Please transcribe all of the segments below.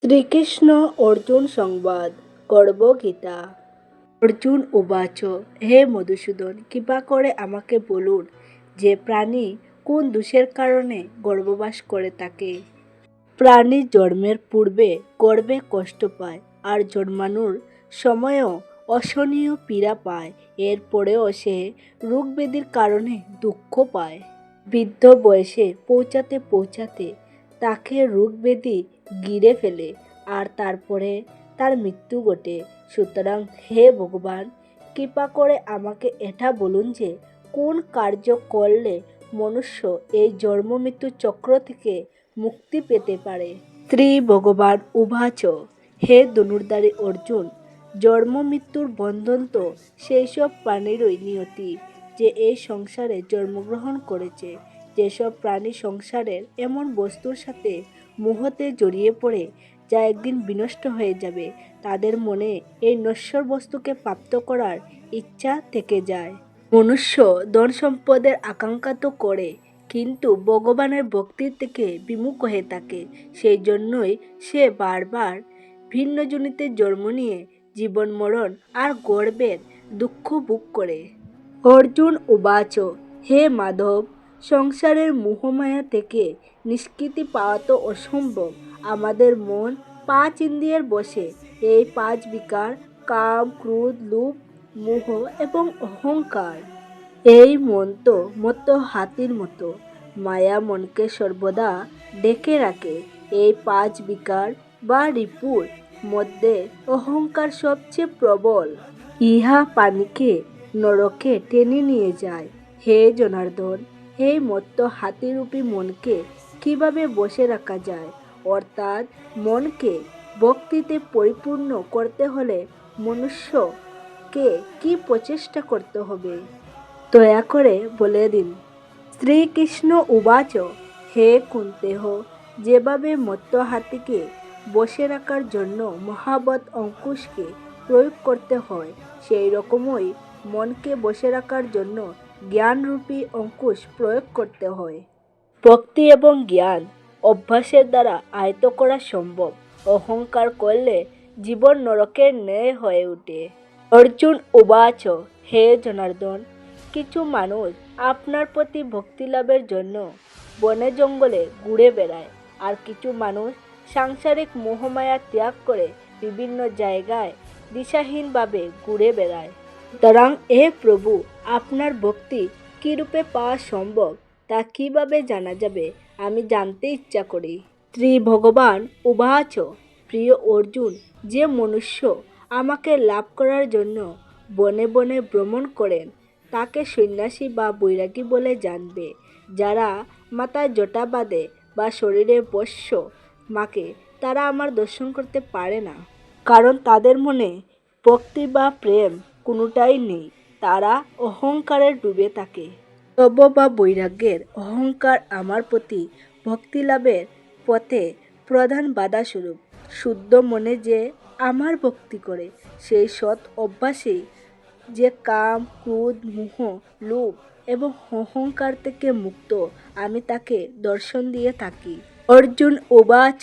শ্রীকৃষ্ণ অর্জুন সংবাদ গর্ভগীতা। অর্জুন উবাচ হে মধুসূদন, কৃপা করে আমাকে বলুন যে প্রাণী কোন দোষের কারণে গর্ভবাস করে থাকে। প্রাণী জন্মের পূর্বে গর্ভে কষ্ট পায় আর জন্মানোর সময়ও অসহনীয় পীড়া পায়। এরপরেও সে রোগব্যাধির কারণে দুঃখ পায়। বৃদ্ধ বয়সে পৌঁছাতে পৌঁছাতে তাকে রোগব্যাধি ঘিরে ফেলে আর তারপরে তার মৃত্যু ঘটে। সুতরাং হে ভগবান, কৃপা করে আমাকে এটা বলুন যে কোন কার্য করলে মনুষ্য এই জন্ম মৃত্যু চক্র থেকে মুক্তি পেতে পারে। শ্রী ভগবান উবাচ হে ধনুর্ধারী অর্জুন, জন্ম মৃত্যুর বন্ধন তো সেই সব প্রাণীরই নিয়তি যে এই সংসারে জন্মগ্রহণ করেছে। যেসব প্রাণী সংসারের এমন বস্তুর সাথে মোহতে জড়িয়ে পড়ে যা একদিন বিনষ্ট হয়ে যাবে, তাদের মনে এই নশ্বর বস্তুকে প্রাপ্ত করার ইচ্ছা থেকে যায়। মনুষ্য ধন সম্পদের আকাঙ্ক্ষা তো করে, কিন্তু ভগবানের ভক্তির থেকে বিমুখ হয়ে থাকে। সেই জন্যই সে বারবার ভিন্ন জনিতে জন্ম নিয়ে জীবন মরণ আর গর্ভের দুঃখ ভোগ করে। অর্জুন উবাচ হে মাধব, সংসারের মোহমায়া থেকে নিষ্কৃতি পাওয়া তো অসম্ভব। আমাদের মন 5 ইন্দ্রিয়ের বশে। এই 5 বিকার কাম, ক্রোধ, লোভ, মোহ এবং অহংকার। এই মন তো মতো হাতির মতো, মায়া মনকে সর্বদা ডেকে রাখে। এই 5 বিকার বা রিপুর মধ্যে অহংকার সবচেয়ে প্রবল। ইহা প্রাণীকে নরকে টেনে নিয়ে যায়। হে জনার্দন, এই মত্ত হাতিরূপী মনকে কিভাবে বসে রাখা যায়? অর্থাৎ মনকে ভক্তিতে পরিপূর্ণ করতে হলে মনুষ্যকে কি প্রচেষ্টা করতে হবে, দয়া করে বলে দিন। শ্রীকৃষ্ণ উবাচ হে কুন্তেহ, যেভাবে মত্ত হাতিকে বসে রাখার জন্য মহাবৎ অঙ্কুশকে প্রয়োগ করতে হয়, সেই রকমই মনকে বসে রাখার জন্য জ্ঞানরূপী অঙ্কুশ প্রয়োগ করতে হয়। ভক্তি এবং জ্ঞান অভ্যাসের দ্বারা আয়ত্ত করা সম্ভব। অহংকার করলে জীবন নরকের ন্যায় হয়ে ওঠে। অর্জুন উবাচ হে জনার্দন, কিছু মানুষ আপনার প্রতি ভক্তি লাভের জন্য বনে জঙ্গলে ঘুরে বেড়ায়, আর কিছু মানুষ সাংসারিক মোহমায়া ত্যাগ করে বিভিন্ন জায়গায় দিশাহীনভাবে ঘুরে বেড়ায়। সুতরাং এ প্রভু, আপনার ভক্তি কীরূপে পাওয়া সম্ভব তা কিভাবে জানা যাবে, আমি জানতে ইচ্ছা করি। শ্রী ভগবান উবাচ প্রিয় অর্জুন, যে মনুষ্য আমাকে লাভ করার জন্য বনে বনে ভ্রমণ করেন তাকে সন্ন্যাসী বা বৈরাগী বলে জানবে। যারা মাথায় জটা বাঁধে বা শরীরে পোষ্য মাকে, তারা আমার দর্শন করতে পারে না, কারণ তাদের মনে ভক্তি বা প্রেম কোনোটাই নেই। তারা অহংকারে ডুবে থাকে। তব বা বৈরাগ্যের অহংকার আমার প্রতি ভক্তি লাভের পথে প্রধান বাধাস্বরূপ। শুদ্ধ মনে যে আমার ভক্তি করে, সেই সৎ অভ্যাসেই যে কাম, ক্রোধ, মোহ, লোভ এবং অহংকার থেকে মুক্ত, আমি তাকে দর্শন দিয়ে থাকি। অর্জুন উবাচ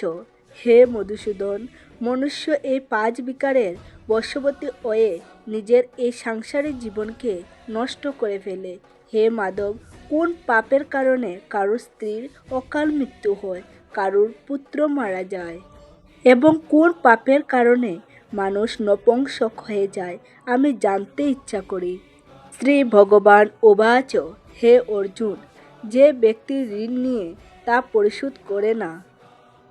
হে মধুসূদন, মনুষ্য এই 5 বিকারের বশবর্তী হয়ে নিজের এই সাংসারিক জীবনকে নষ্ট করে ফেলে। হে মাধব, কোন পাপের কারণে কারোর স্ত্রীর অকাল মৃত্যু হয়, কারোর পুত্র মারা যায়, এবং কোন পাপের কারণে মানুষ নপুংসক হয়ে যায়, আমি জানতে ইচ্ছা করি। শ্রী ভগবান উবাচ হে অর্জুন, যে ব্যক্তি ঋণ নিয়ে তা পরিশোধ করে না,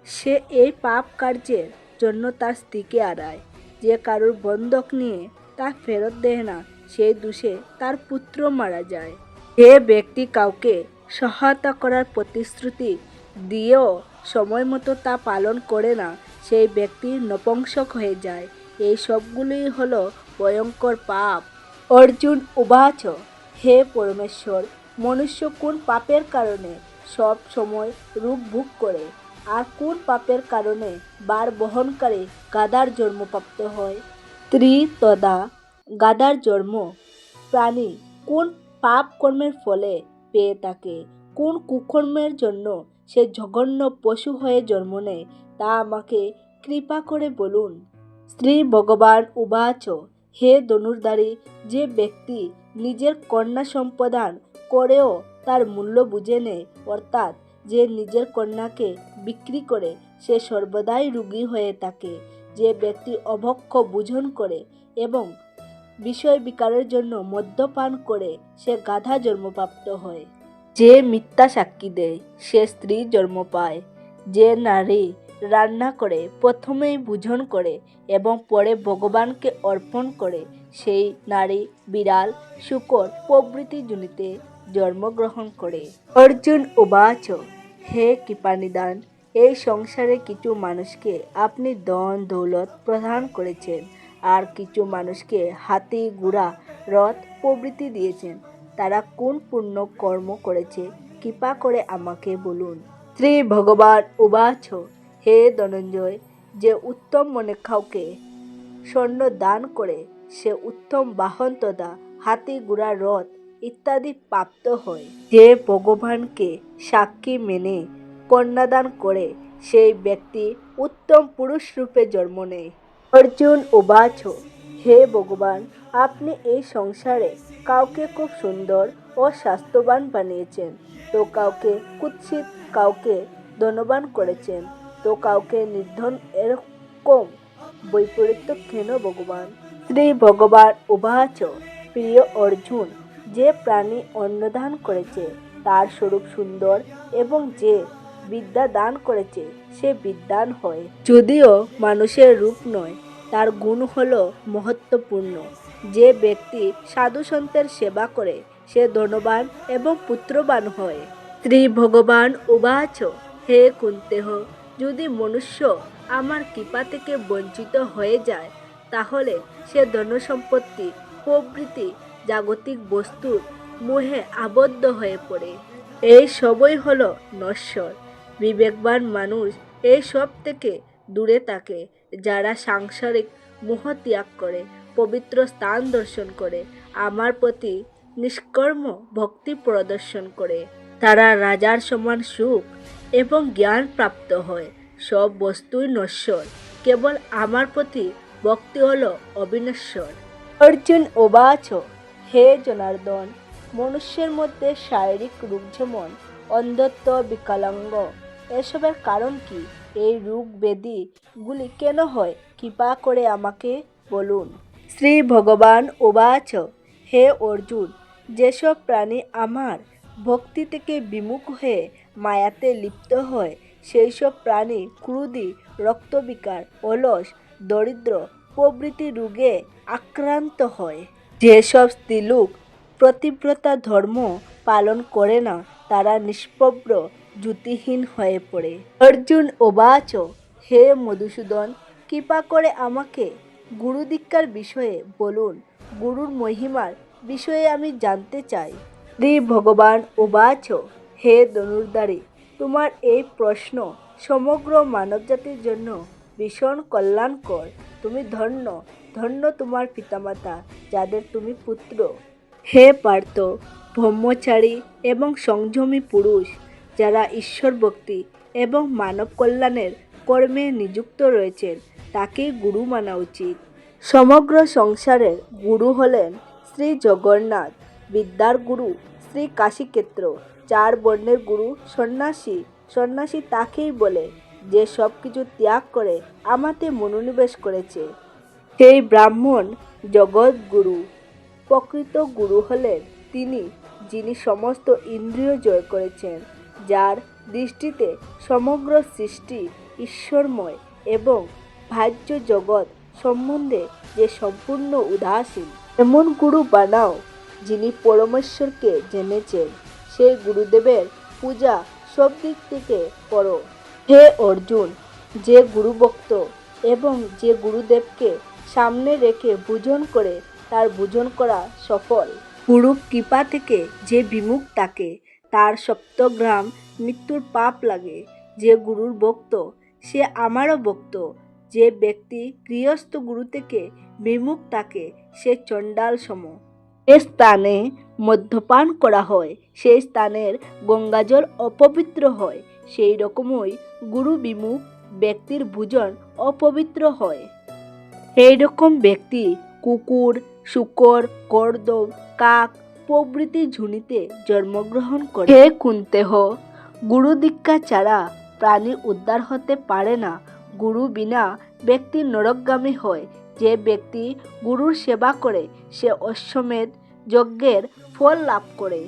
সে এই পাপ কার্যের জন্য তার স্ত্রীকে হারায়। যে কারোর বন্ধক নিয়ে তা ফেরত দেয় না, সেই দোষে তার পুত্র মারা যায়। যে ব্যক্তি কাউকে সহায়তা করার প্রতিশ্রুতি দিয়েও সময় মতো তা পালন করে না, সেই ব্যক্তি নপুংসক হয়ে যায়। এই সবগুলোই হলো ভয়ঙ্কর পাপ। অর্জুন উবাচ হে পরমেশ্বর, মনুষ্য কোন পাপের কারণে সব সময় রোগ ভোগ করে, আর কোন পাপের কারণে বার বহনকারী গাধার জন্মপ্রাপ্ত হয়? তদা গাধার জন্ম প্রাণী কোন পাপ কর্মের ফলে পেয়ে থাকে, কোন কুকর্মের জন্য সে জঘন্য পশু হয়ে জন্ম নেয়, তা আমাকে কৃপা করে বলুন। শ্রী ভগবান উবাচ, হে ধনুর্ধারী, যে ব্যক্তি নিজের কন্যা সম্প্রদান করেও তার মূল্য বুঝে নেয়, অর্থাৎ যে নিজের কন্যাকে বিক্রি করে, সে সর্বদাই রোগী হয়ে থাকে। যে ব্যক্তি অভক্ষ ভোজন করে এবং বিষয় বিকারের জন্য মদ্যপান করে, সে গাধা জন্মপ্রাপ্ত হয়। যে মিথ্যা সাক্ষী দেয়, সে স্ত্রী জন্ম পায়। যে নারী রান্না করে প্রথমেই ভোজন করে এবং পরে ভগবানকে অর্পণ করে, সেই নারী বিড়াল, শূকর প্রভৃতি যোনিতে জন্মগ্রহণ করে। অর্জুন উবাচ, হে কৃপানিধান, এই সংসারে কিছু মানুষকে আপনি ধন দৌলত প্রদান করেছেন, আর কিছু মানুষকে হাতি, ঘোড়া, রথ প্রভৃতি দিয়েছেন। তারা কোন পুণ্য কর্ম করেছে, কৃপা করে আমাকে বলুন। শ্রী ভগবান উবাচ, হে ধনঞ্জয়, যে উত্তম মনে কাউকে স্বর্ণ দান করে, সে উত্তম বাহন তথা হাতি, ঘোড়া, রথ ইত্যাদি প্রাপ্ত হয়। যে ভগবানকে সাক্ষী মেনে কন্যাদান করে, সেই ব্যক্তি উত্তম পুরুষ রূপে জন্ম নেয়। অর্জুন উবাচ, হে ভগবান, আপনি এই সংসারে কাউকে খুব সুন্দর ও স্বাস্থ্যবান বানিয়েছেন, তো কাউকে কুৎসিত, কাউকে ধনবান করেছেন, তো কাউকে নির্ধন। এরকম বৈপরীত্য কেন ভগবান? শ্রী ভগবান উবাচ, প্রিয় অর্জুন, যে প্রাণী অন্নদান করেছে তার স্বরূপ সুন্দর, এবং যে বিদ্যা দান করেছে সে বিদ্বান হয়। যদিও মানুষের রূপ নয়, তার গুণ হল মহত্বপূর্ণ। যে ব্যক্তি সাধু সন্তের সেবা করে, সে ধনবান এবং পুত্রবান হয়। শ্রী ভগবান উবাচ, হে কুন্তেহ, যদি মনুষ্য আমার কৃপা থেকে বঞ্চিত হয়ে যায়, তাহলে সে ধনসম্পত্তি প্রভৃতি জাগতিক বস্তুর মোহে আবদ্ধ হয়ে পড়ে। এই সবই হল নশ্বর। বিবেকবান মানুষ এই সব থেকে দূরে থাকে। যারা সাংসারিক মোহ ত্যাগ করে, পবিত্র স্থান দর্শন করে, আমার প্রতি নিষ্কর্ম ভক্তি প্রদর্শন করে, তারা রাজার সমান সুখ এবং জ্ঞান প্রাপ্ত হয়। সব বস্তুই নশ্বর, কেবল আমার প্রতি ভক্তি হল অবিনশ্বর। অর্জুন উবাচ, হে জনার্দন, মনুষ্যের মধ্যে শারীরিক রোগ যেমন অন্ধত্ব, বিকলাঙ্গ, এসবের কারণ কি? এই রোগ ব্যাধি গুলি কেন হয়, কৃপা করে আমাকে বলুন। শ্রী ভগবান উবাচ, হে অর্জুন, যেসব প্রাণী আমার ভক্তি থেকে বিমুখ হয়ে মায়াতে লিপ্ত হয়, সেই সব প্রাণী ক্রোধী, রক্তবিকার, অলস, দরিদ্র প্রভৃতি রোগে আক্রান্ত হয়। যেসব স্ত্রীলোক পতিব্রতা ধর্ম পালন করে না, তারা নিষ্প্রভ জ্যোতিহীন হয়ে পড়ে। অর্জুন উবাচ, হে মধুসূদন, কৃপা করে আমাকে গুরু দীক্ষার বিষয়ে বলুন। গুরুর মহিমার বিষয়ে আমি জানতে চাই। শ্রী ভগবান উবাচ, হে ধনুর্ধারী, তোমার এই প্রশ্ন সমগ্র মানবজাতির জন্য ভীষণ কল্যাণকর। তুমি ধন্য, ধন্য তোমার পিতামাতা, যাদের তুমি পুত্র। হে পার্থ, ব্রহ্মচারী এবং সংযমী পুরুষ যারা ঈশ্বর ভক্তি এবং মানব কল্যাণের কর্মে নিযুক্ত রয়েছেন, তাকেই গুরু মানা উচিত। সমগ্র সংসারের গুরু হলেন শ্রী জগন্নাথ, বিদ্যার গুরু শ্রী কাশীক্ষেত্র, 4 বর্ণের গুরু সন্ন্যাসী। সন্ন্যাসী তাকেই বলে যে সব কিছু ত্যাগ করে আমাতে মনোনিবেশ করেছে। সেই ব্রাহ্মণ জগৎগুরু। প্রকৃত গুরু হলেন তিনি, যিনি সমস্ত ইন্দ্রিয় জয় করেছেন, যার দৃষ্টিতে সমগ্র সৃষ্টি ঈশ্বরময় এবং বাহ্য জগৎ সম্বন্ধে যে সম্পূর্ণ উদাসীন। এমন গুরু বানাও যিনি পরমেশ্বরকে জেনেছেন। সেই গুরুদেবের পূজা সব দিক থেকে করো। হে অর্জুন, যে গুরুভক্ত এবং যে গুরুদেবকে সামনে রেখে ভোজন করে, তার ভোজন করা সফল। গুরু কৃপা থেকে যে বিমুখ থাকে, তার সপ্তগ্রাম মৃত্যুর পাপ লাগে। যে গুরুর ভক্ত, সে আমারও ভক্ত। যে ব্যক্তি গৃহস্থ গুরু থেকে বিমুখ থাকে, সে চণ্ডাল সম। যে স্থানে মদ্যপান করা হয়, সেই স্থানের গঙ্গাজল অপবিত্র হয়। সেই রকমই গুরু বিমুখ ব্যক্তির ভোজন অপবিত্র হয়। এইরকম ব্যক্তি কুকুর, শূকর, কর্দম, কাক প্রভৃতি ঝুনিতে জন্মগ্রহণ করে। হে কুন্তেহ, গুরু দীক্ষা ছাড়া প্রাণী উদ্ধার হতে পারে না। গুরু বিনা ব্যক্তি নরকগামী হয়। যে ব্যক্তি গুরুর সেবা করে সে অশ্বমেধ যজ্ঞের ফল লাভ করে।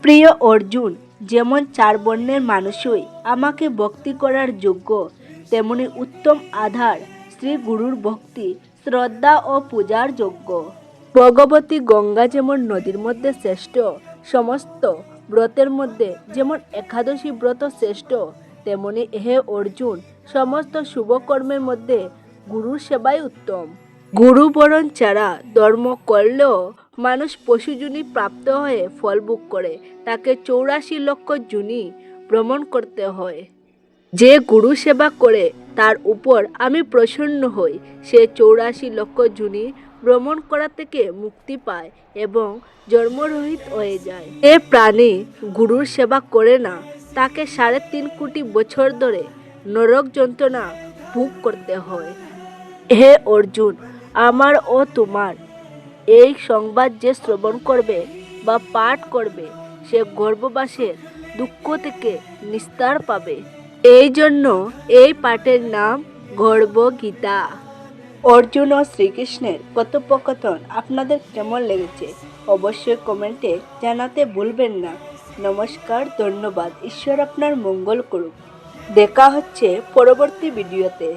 প্রিয় অর্জুন, যেমন 4 বর্ণের মানুষই আমাকে ভক্তি করার যোগ্য, তেমনি উত্তম আধার শ্রী গুরুর ভক্তি, শ্রদ্ধা ও পূজার যোগ্য। ভগবতী গঙ্গা যেমন নদীর মধ্যে শ্রেষ্ঠ, সমস্ত ব্রতের মধ্যে যেমন একাদশী ব্রত শ্রেষ্ঠ, তেমনি হে অর্জুন সমস্ত শুভকর্মের মধ্যে গুরুর সেবাই উত্তম। গুরু বরণ ছাড়া ধর্ম করলেও মানুষ পশুজুনি প্রাপ্ত হয়ে ফল ভোগ করে, তাকে 84 লক্ষ জুনি ভ্রমণ করতে হয়। যে গুরু সেবা করে তার উপর আমি প্রসন্ন হই, সে 84 লক্ষ জুনি ভ্রমণ করা থেকে মুক্তি পায় এবং জন্মরহিত হয়ে যায়। যে প্রাণী গুরুর সেবা করে না, তাকে 3.5 কোটি বছর ধরে নরক যন্ত্রণা ভোগ করতে হয়। হে অর্জুন, আমার ও তোমার এই সংবাদ যে শ্রবণ করবে বা পাঠ করবে, সে গর্ভবাসের দুঃখ থেকে নিস্তার পাবে। এই জন্য এই পাঠের নাম গর্ভগীতা। অর্জুন ও শ্রীকৃষ্ণের কথোপকথন আপনাদের কেমন লেগেছে অবশ্যই কমেন্টে জানাতে ভুলবেন না। নমস্কার, ধন্যবাদ। ঈশ্বর আপনার মঙ্গল করুক। দেখা হচ্ছে পরবর্তী ভিডিওতে।